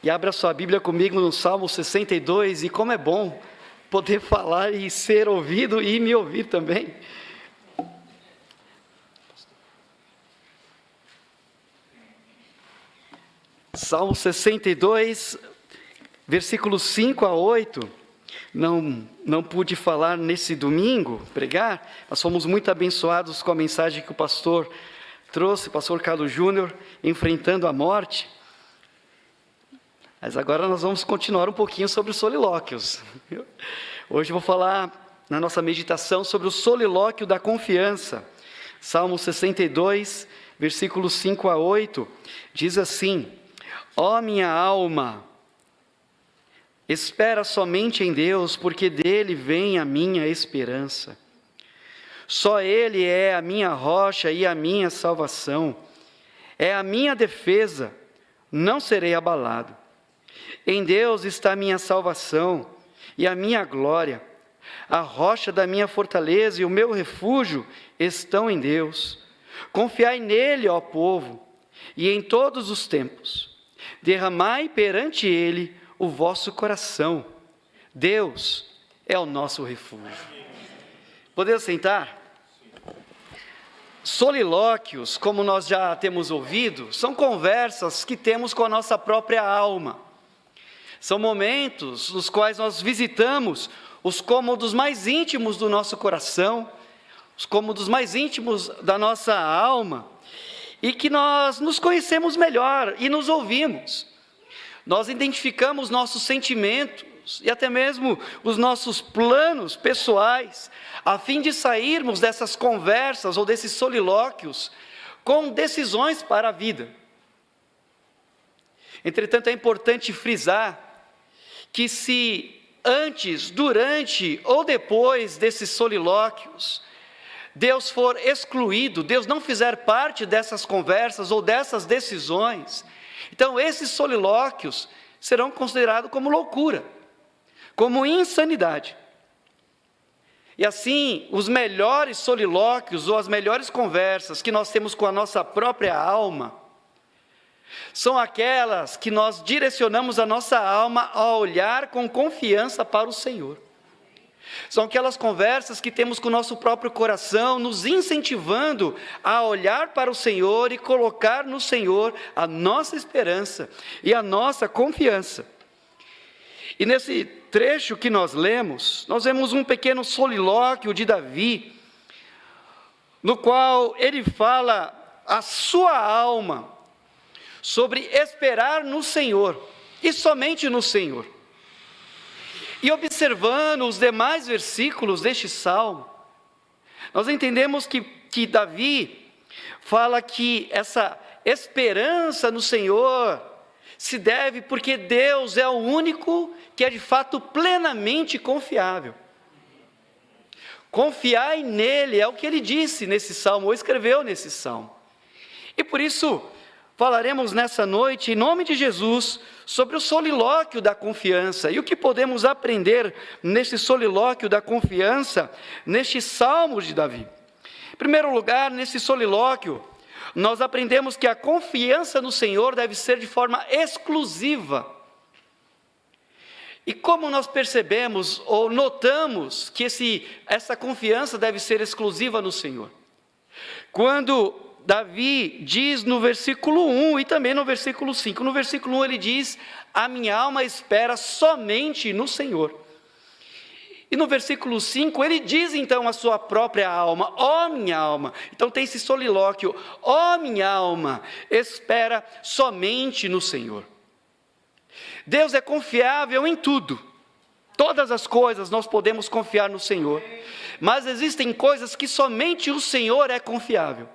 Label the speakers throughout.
Speaker 1: E abra sua Bíblia comigo no Salmo 62, e como é bom poder falar e ser ouvido e me ouvir também. Salmo 62, versículos 5 a 8, não pude falar nesse domingo, pregar, mas fomos muito abençoados com a mensagem que o pastor trouxe, o pastor Carlos Júnior, enfrentando a morte. Mas agora nós vamos continuar um pouquinho sobre os solilóquios. Hoje eu vou falar na nossa meditação sobre o solilóquio da confiança. Salmo 62, versículos 5 a 8, diz assim: Ó minha alma, espera somente em Deus, porque dele vem a minha esperança. Só Ele é a minha rocha e a minha salvação. É a minha defesa, não serei abalado. Em Deus está a minha salvação e a minha glória. A rocha da minha fortaleza e o meu refúgio estão em Deus. Confiai nele, ó povo, e em todos os tempos. Derramai perante ele o vosso coração. Deus é o nosso refúgio. Podemos sentar? Solilóquios, como nós já temos ouvido, são conversas que temos com a nossa própria alma. São momentos nos quais nós visitamos os cômodos mais íntimos do nosso coração, os cômodos mais íntimos da nossa alma, e que nós nos conhecemos melhor e nos ouvimos. Nós identificamos nossos sentimentos e até mesmo os nossos planos pessoais, a fim de sairmos dessas conversas ou desses solilóquios com decisões para a vida. Entretanto, é importante frisar que se antes, durante ou depois desses solilóquios, Deus for excluído, Deus não fizer parte dessas conversas ou dessas decisões, então esses solilóquios serão considerados como loucura, como insanidade. E assim, os melhores solilóquios ou as melhores conversas que nós temos com a nossa própria alma, são aquelas que nós direcionamos a nossa alma a olhar com confiança para o Senhor. São aquelas conversas que temos com o nosso próprio coração, nos incentivando a olhar para o Senhor e colocar no Senhor a nossa esperança e a nossa confiança. E nesse trecho que nós lemos, nós vemos um pequeno solilóquio de Davi, no qual ele fala à sua alma sobre esperar no Senhor, e somente no Senhor. E observando os demais versículos deste salmo, nós entendemos que Davi fala que essa esperança no Senhor se deve porque Deus é o único que é de fato plenamente confiável. Confiai nele, é o que ele disse nesse salmo, ou escreveu nesse salmo. E por isso, falaremos nessa noite, em nome de Jesus, sobre o solilóquio da confiança e o que podemos aprender nesse solilóquio da confiança, neste salmo de Davi. Em primeiro lugar, nesse solilóquio, nós aprendemos que a confiança no Senhor deve ser de forma exclusiva. E como nós percebemos ou notamos que essa confiança deve ser exclusiva no Senhor? Quando Davi diz no versículo 1 e também no versículo 5. No versículo 1 ele diz: a minha alma espera somente no Senhor. E no versículo 5 ele diz então a sua própria alma: ó minha alma. Então tem esse solilóquio: ó minha alma, espera somente no Senhor. Deus é confiável em tudo. Todas as coisas nós podemos confiar no Senhor. Mas existem coisas que somente o Senhor é confiável.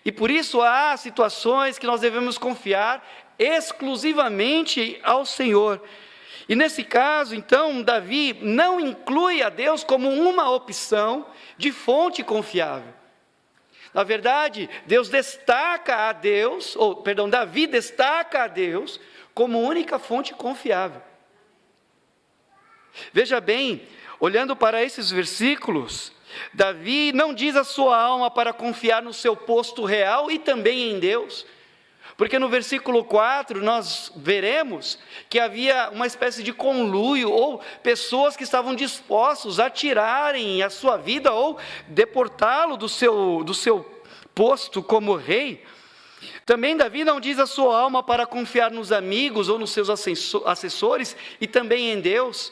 Speaker 1: E por isso há situações que nós devemos confiar exclusivamente ao Senhor. E nesse caso, então, Davi não inclui a Deus como uma opção de fonte confiável. Na verdade, Davi destaca a Deus como única fonte confiável. Veja bem, olhando para esses versículos, Davi não diz a sua alma para confiar no seu posto real e também em Deus, Porque no versículo 4 nós veremos que havia uma espécie de conluio, ou pessoas que estavam dispostos a tirarem a sua vida ou deportá-lo do seu posto como rei. Também Davi não diz a sua alma para confiar nos amigos ou nos seus assessores e também em Deus,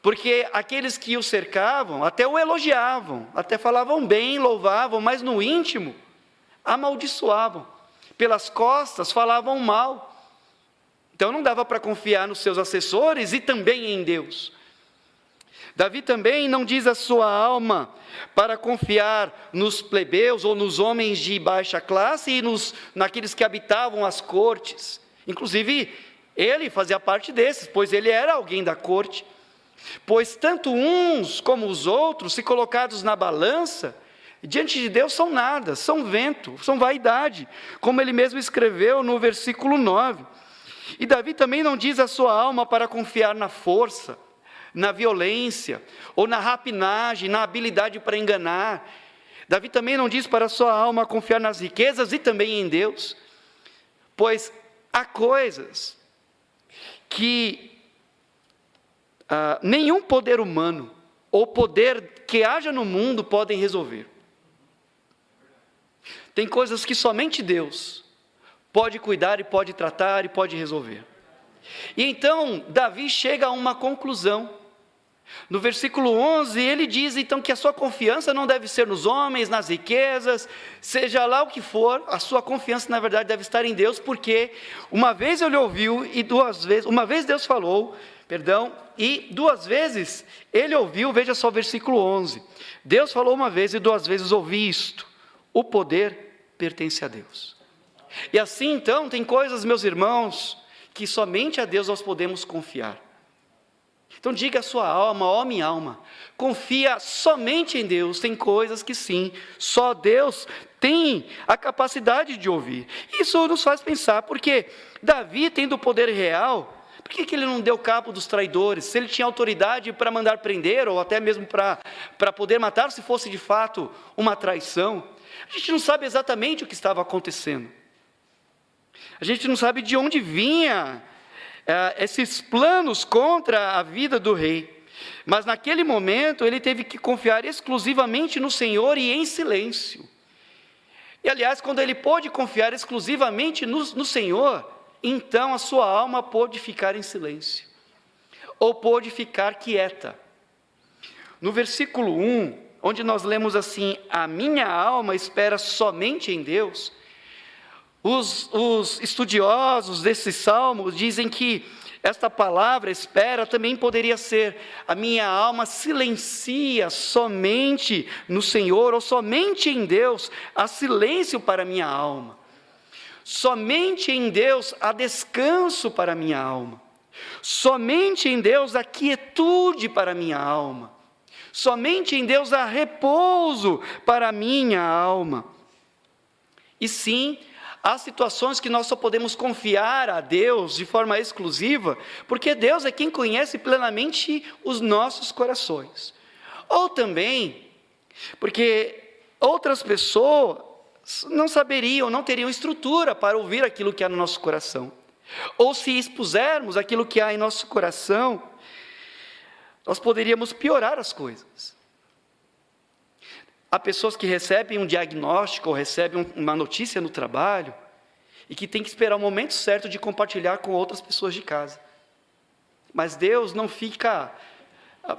Speaker 1: porque aqueles que o cercavam até o elogiavam, até falavam bem, louvavam, mas no íntimo amaldiçoavam, pelas costas falavam mal. Então não dava para confiar nos seus assessores e também em Deus. Davi também não diz a sua alma para confiar nos plebeus ou nos homens de baixa classe e naqueles que habitavam as cortes. Inclusive, ele fazia parte desses, pois ele era alguém da corte. Pois tanto uns como os outros, se colocados na balança, diante de Deus são nada, são vento, são vaidade, como ele mesmo escreveu no versículo 9. E Davi também não diz a sua alma para confiar na força, na violência, ou na rapinagem, na habilidade para enganar. Davi também não diz para a sua alma confiar nas riquezas e também em Deus, pois há coisas que nenhum poder humano, ou poder que haja no mundo podem resolver. Tem coisas que somente Deus pode cuidar e pode tratar e pode resolver. E então Davi chega a uma conclusão. No versículo 11, ele diz então que a sua confiança não deve ser nos homens, nas riquezas, seja lá o que for, a sua confiança na verdade deve estar em Deus, porque uma vez ele ouviu e uma vez Deus falou, e duas vezes ele ouviu, veja só o versículo 11, Deus falou uma vez e duas vezes ouvi isto, o poder pertence a Deus. E assim então tem coisas, meus irmãos, que somente a Deus nós podemos confiar. Então diga a sua alma, ó minha alma, confia somente em Deus. Tem coisas que sim, só Deus tem a capacidade de ouvir. Isso nos faz pensar, porque Davi, tendo o poder real, por que ele não deu cabo dos traidores? Se ele tinha autoridade para mandar prender, ou até mesmo para poder matar, se fosse de fato uma traição, a gente não sabe exatamente o que estava acontecendo. A gente não sabe de onde vinha esses planos contra a vida do rei. Mas naquele momento ele teve que confiar exclusivamente no Senhor e em silêncio. E aliás, quando ele pôde confiar exclusivamente no Senhor, então a sua alma pôde ficar em silêncio, ou pôde ficar quieta. No versículo 1, onde nós lemos assim, a minha alma espera somente em Deus, os estudiosos desses salmos dizem que esta palavra espera também poderia ser, a minha alma silencia somente no Senhor, ou somente em Deus há silêncio para a minha alma. Somente em Deus há descanso para a minha alma. Somente em Deus há quietude para a minha alma. Somente em Deus há repouso para a minha alma. E sim, há situações que nós só podemos confiar a Deus de forma exclusiva, porque Deus é quem conhece plenamente os nossos corações. Ou também, porque outras pessoas não saberiam, não teriam estrutura para ouvir aquilo que há no nosso coração. Ou se expusermos aquilo que há em nosso coração, nós poderíamos piorar as coisas. Há pessoas que recebem um diagnóstico ou recebem uma notícia no trabalho e que tem que esperar o momento certo de compartilhar com outras pessoas de casa. Mas Deus não fica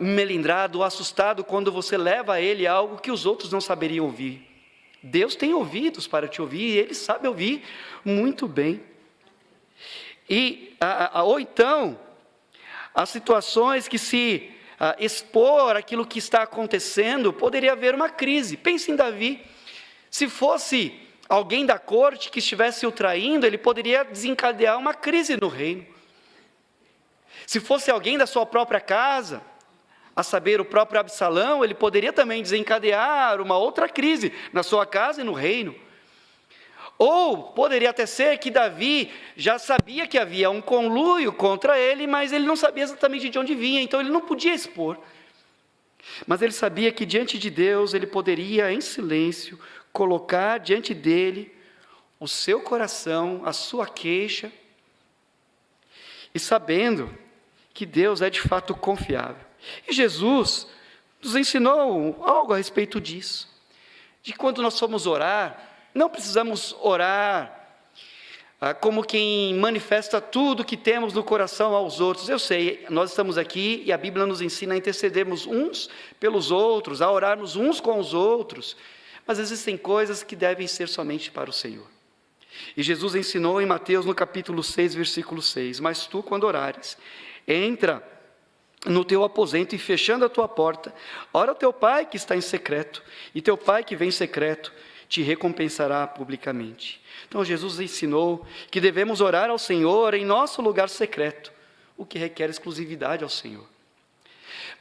Speaker 1: melindrado ou assustado quando você leva a Ele algo que os outros não saberiam ouvir. Deus tem ouvidos para te ouvir e Ele sabe ouvir muito bem. Ou então, há situações que se expor aquilo que está acontecendo, poderia haver uma crise. Pense em Davi. Se fosse alguém da corte que estivesse o traindo, ele poderia desencadear uma crise no reino. Se fosse alguém da sua própria casa, a saber, o próprio Absalão, ele poderia também desencadear uma outra crise na sua casa e no reino. Ou poderia até ser que Davi já sabia que havia um conluio contra ele, mas ele não sabia exatamente de onde vinha, então ele não podia expor. Mas ele sabia que diante de Deus ele poderia, em silêncio, colocar diante dele o seu coração, a sua queixa, e sabendo que Deus é de fato confiável. E Jesus nos ensinou algo a respeito disso, de quando nós formos orar, não precisamos orar como quem manifesta tudo que temos no coração aos outros. Eu sei, nós estamos aqui e a Bíblia nos ensina a intercedermos uns pelos outros, a orarmos uns com os outros, mas existem coisas que devem ser somente para o Senhor. E Jesus ensinou em Mateus no capítulo 6, versículo 6, mas tu, quando orares, entra no teu aposento e fechando a tua porta, ora ao teu pai que está em secreto, e teu pai que vem em secreto te recompensará publicamente. Então Jesus ensinou que devemos orar ao Senhor em nosso lugar secreto, o que requer exclusividade ao Senhor.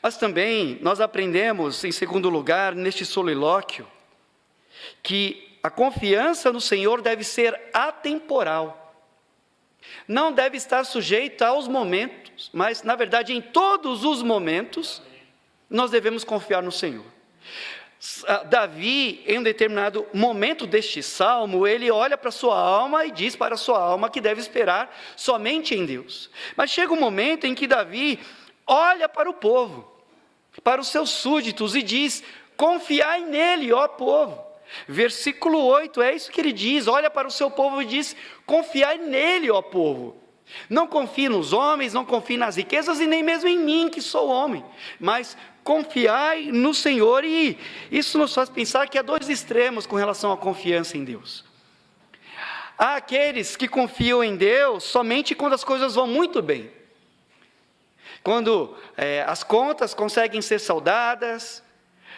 Speaker 1: Mas também nós aprendemos, em segundo lugar, neste solilóquio, que a confiança no Senhor deve ser atemporal. Não deve estar sujeita aos momentos, mas, na verdade, em todos os momentos, nós devemos confiar no Senhor. Davi, em um determinado momento deste salmo, ele olha para a sua alma e diz para a sua alma que deve esperar somente em Deus. Mas chega um momento em que Davi olha para o povo, para os seus súditos e diz: confiai nele, ó povo. Versículo 8, é isso que ele diz, olha para o seu povo e diz: confiai nele, ó povo. Não confie nos homens, não confie nas riquezas e nem mesmo em mim, que sou homem, mas confiai no Senhor. E isso nos faz pensar que há dois extremos com relação à confiança em Deus. Há aqueles que confiam em Deus somente quando as coisas vão muito bem, quando as contas conseguem ser saldadas,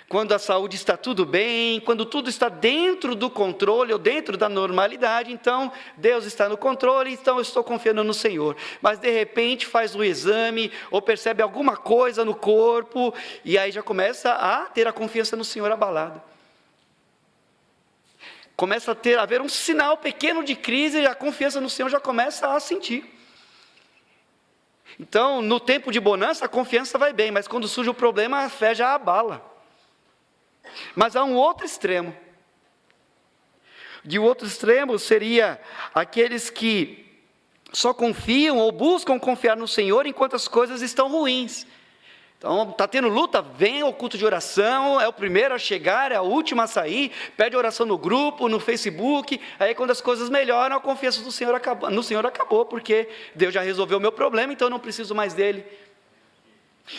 Speaker 1: quando a saúde está tudo bem, quando tudo está dentro do controle ou dentro da normalidade, então Deus está no controle, então eu estou confiando no Senhor. Mas de repente faz um exame ou percebe alguma coisa no corpo e aí já começa a ter a confiança no Senhor abalada. Começa a haver um sinal pequeno de crise e a confiança no Senhor já começa a sentir. Então, no tempo de bonança, a confiança vai bem, mas quando surge o problema, a fé já abala. Mas há um outro extremo. E o outro extremo seria aqueles que só confiam ou buscam confiar no Senhor enquanto as coisas estão ruins. Então, está tendo luta, vem ao culto de oração, é o primeiro a chegar, é o último a sair, pede oração no grupo, no Facebook, aí quando as coisas melhoram, a confiança no Senhor acabou, porque Deus já resolveu o meu problema, então eu não preciso mais dele.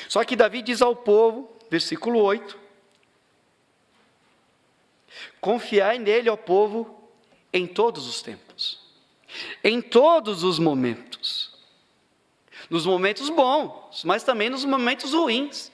Speaker 1: Só que Davi diz ao povo, versículo 8, confiai nele, ó povo, em todos os tempos, em todos os momentos, nos momentos bons, mas também nos momentos ruins,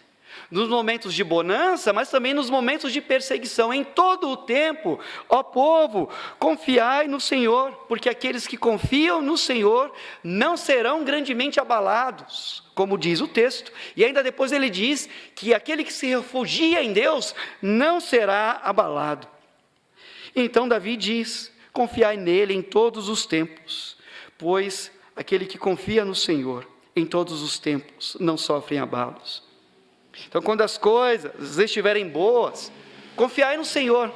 Speaker 1: nos momentos de bonança, mas também nos momentos de perseguição, em todo o tempo, ó povo, confiai no Senhor, porque aqueles que confiam no Senhor não serão grandemente abalados, como diz o texto, e ainda depois ele diz que aquele que se refugia em Deus não será abalado. Então Davi diz: confiai nele em todos os tempos, pois aquele que confia no Senhor em todos os tempos não sofre abalos. Então, quando as coisas estiverem boas, confiai no Senhor.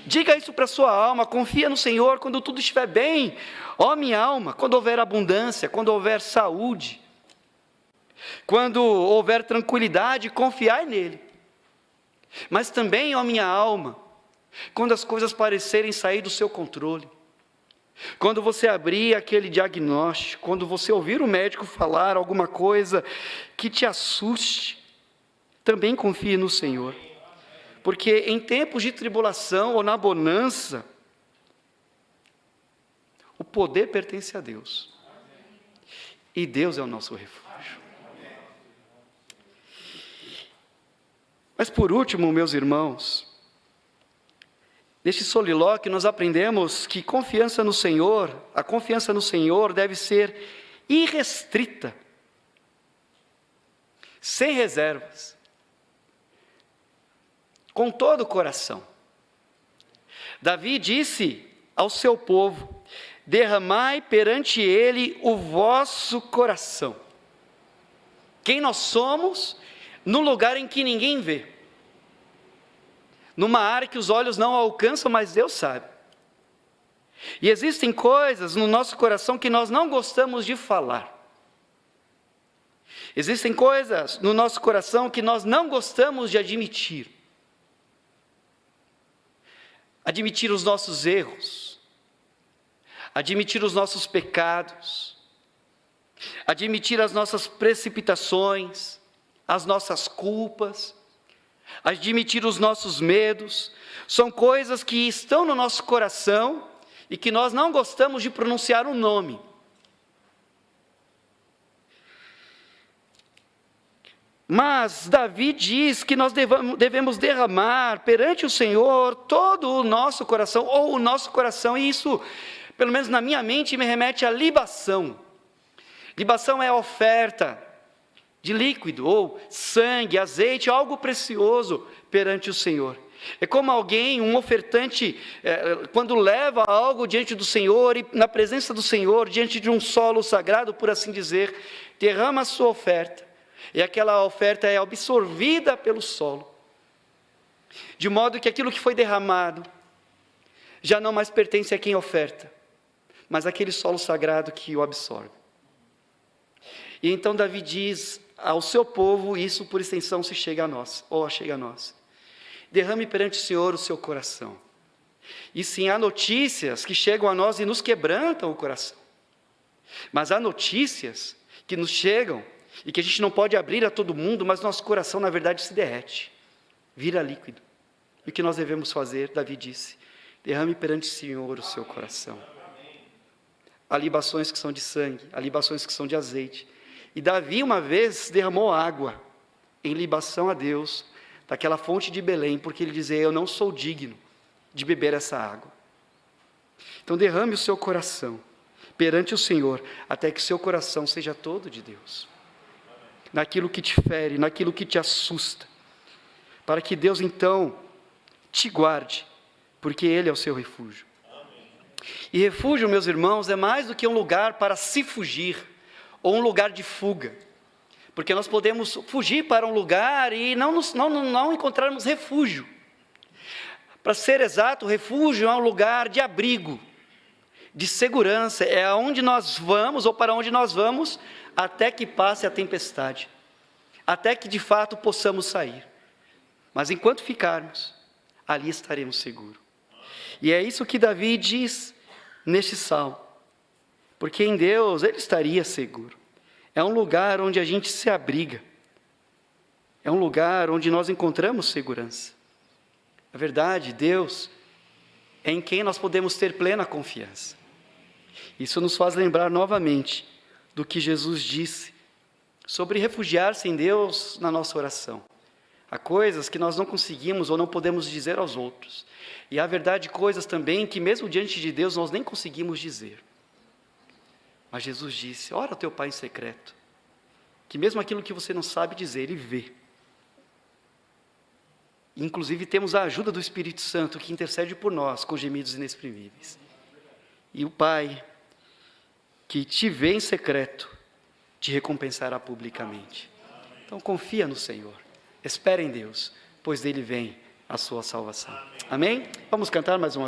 Speaker 1: Diga isso para a sua alma: confia no Senhor quando tudo estiver bem, ó minha alma, quando houver abundância, quando houver saúde, quando houver tranquilidade, confiai nele. Mas também, ó minha alma, quando as coisas parecerem sair do seu controle, quando você abrir aquele diagnóstico, quando você ouvir o médico falar alguma coisa que te assuste, também confie no Senhor, porque em tempos de tribulação ou na bonança, o poder pertence a Deus, e Deus é o nosso refúgio. Mas por último, meus irmãos, neste solilóquio nós aprendemos que confiança no Senhor, a confiança no Senhor deve ser irrestrita, sem reservas, com todo o coração. Davi disse ao seu povo: derramai perante ele o vosso coração. Quem nós somos no lugar em que ninguém vê, numa área que os olhos não alcançam, mas Deus sabe. E existem coisas no nosso coração que nós não gostamos de falar. Existem coisas no nosso coração que nós não gostamos de admitir. Admitir os nossos erros, admitir os nossos pecados, admitir as nossas precipitações, as nossas culpas, admitir os nossos medos, são coisas que estão no nosso coração e que nós não gostamos de pronunciar o nome. Mas Davi diz que nós devemos derramar perante o Senhor todo o nosso coração, ou o nosso coração, e isso, pelo menos na minha mente, me remete à libação. Libação é a oferta de líquido, ou sangue, azeite, algo precioso perante o Senhor. É como alguém, um ofertante, quando leva algo diante do Senhor, e na presença do Senhor, diante de um solo sagrado, por assim dizer, derrama a sua oferta. E aquela oferta é absorvida pelo solo, de modo que aquilo que foi derramado já não mais pertence a quem oferta, mas àquele solo sagrado que o absorve. E então Davi diz ao seu povo, isso por extensão se chega a nós, ou chega a nós: derrame perante o Senhor o seu coração. E sim, há notícias que chegam a nós e nos quebrantam o coração, mas há notícias que nos chegam e que a gente não pode abrir a todo mundo, mas nosso coração na verdade se derrete, vira líquido. E o que nós devemos fazer? Davi disse: derrame perante o Senhor o seu coração. Há libações que são de sangue, há libações que são de azeite. E Davi uma vez derramou água em libação a Deus, daquela fonte de Belém, porque ele dizia: eu não sou digno de beber essa água. Então derrame o seu coração perante o Senhor, até que o seu coração seja todo de Deus, naquilo que te fere, naquilo que te assusta, para que Deus então te guarde, porque Ele é o seu refúgio. E refúgio, meus irmãos, é mais do que um lugar para se fugir, ou um lugar de fuga, porque nós podemos fugir para um lugar e não encontrarmos refúgio. Para ser exato, o refúgio é um lugar de abrigo, de segurança, é aonde nós vamos, ou para onde nós vamos, até que passe a tempestade, até que de fato possamos sair. Mas enquanto ficarmos, ali estaremos seguros. E é isso que Davi diz neste salmo, porque em Deus ele estaria seguro. É um lugar onde a gente se abriga, é um lugar onde nós encontramos segurança. Na verdade, Deus é em quem nós podemos ter plena confiança. Isso nos faz lembrar novamente do que Jesus disse sobre refugiar-se em Deus na nossa oração. Há coisas que nós não conseguimos ou não podemos dizer aos outros. E há verdade coisas também que mesmo diante de Deus nós nem conseguimos dizer. Mas Jesus disse: ora ao teu Pai em secreto, que mesmo aquilo que você não sabe dizer, Ele vê. Inclusive temos a ajuda do Espírito Santo que intercede por nós com gemidos inexprimíveis. E o Pai, que te vê em secreto, te recompensará publicamente. Então confia no Senhor, espera em Deus, pois dele vem a sua salvação. Amém? Vamos cantar mais uma vez.